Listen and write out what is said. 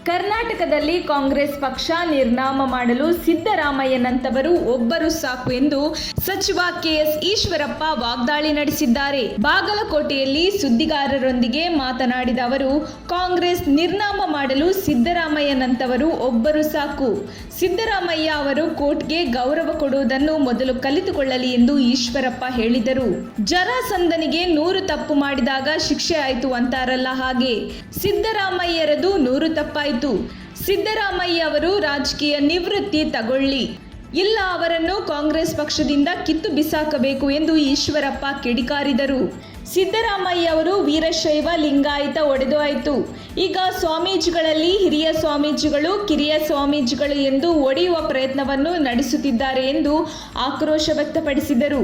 ಕರ್ನಾಟಕದಲ್ಲಿ ಕಾಂಗ್ರೆಸ್ ಪಕ್ಷ ನಿರ್ನಾಮ ಮಾಡಲು ಸಿದ್ದರಾಮಯ್ಯನಂತವರು ಒಬ್ಬರು ಸಾಕು ಎಂದು ಸಚಿವ ಕೆಎಸ್ ಈಶ್ವರಪ್ಪ ವಾಗ್ದಾಳಿ ನಡೆಸಿದ್ದಾರೆ. ಬಾಗಲಕೋಟೆಯಲ್ಲಿ ಸುದ್ದಿಗಾರರೊಂದಿಗೆ ಮಾತನಾಡಿದ ಅವರು, ಕಾಂಗ್ರೆಸ್ ನಿರ್ನಾಮ ಮಾಡಲು ಸಿದ್ದರಾಮಯ್ಯನಂತವರು ಒಬ್ಬರು ಸಾಕು. ಸಿದ್ದರಾಮಯ್ಯ ಅವರು ಕೋರ್ಟ್ಗೆ ಗೌರವ ಕೊಡುವುದನ್ನು ಮೊದಲು ಕಲಿತುಕೊಳ್ಳಲಿ ಎಂದು ಈಶ್ವರಪ್ಪ ಹೇಳಿದರು. ಜರಾಸಂಧನಿಗೆ 100 ತಪ್ಪು ಮಾಡಿದಾಗ ಶಿಕ್ಷೆ ಆಯಿತು ಅಂತಾರಲ್ಲ, ಹಾಗೆ ಸಿದ್ದರಾಮಯ್ಯರದು 100 ತಪ್ಪಾಯಿತು. ಸಿದ್ದರಾಮಯ್ಯ ಅವರು ರಾಜಕೀಯ ನಿವೃತ್ತಿ ತಗೊಳ್ಳಿ, ಇಲ್ಲ ಅವರನ್ನು ಕಾಂಗ್ರೆಸ್ ಪಕ್ಷದಿಂದ ಕಿತ್ತು ಬಿಸಾಕಬೇಕು ಎಂದು ಈಶ್ವರಪ್ಪ ಕಿಡಿಕಾರಿದರು. ಸಿದ್ದರಾಮಯ್ಯ ಅವರು ವೀರಶೈವ ಲಿಂಗಾಯತ ಒಡೆದು ಆಯಿತು. ಈಗ ಸ್ವಾಮೀಜಿಗಳಲ್ಲಿ ಹಿರಿಯ ಸ್ವಾಮೀಜಿಗಳು ಕಿರಿಯ ಸ್ವಾಮೀಜಿಗಳು ಎಂದು ಒಡೆಯುವ ಪ್ರಯತ್ನವನ್ನು ನಡೆಸುತ್ತಿದ್ದಾರೆ ಎಂದು ಆಕ್ರೋಶ ವ್ಯಕ್ತಪಡಿಸಿದರು.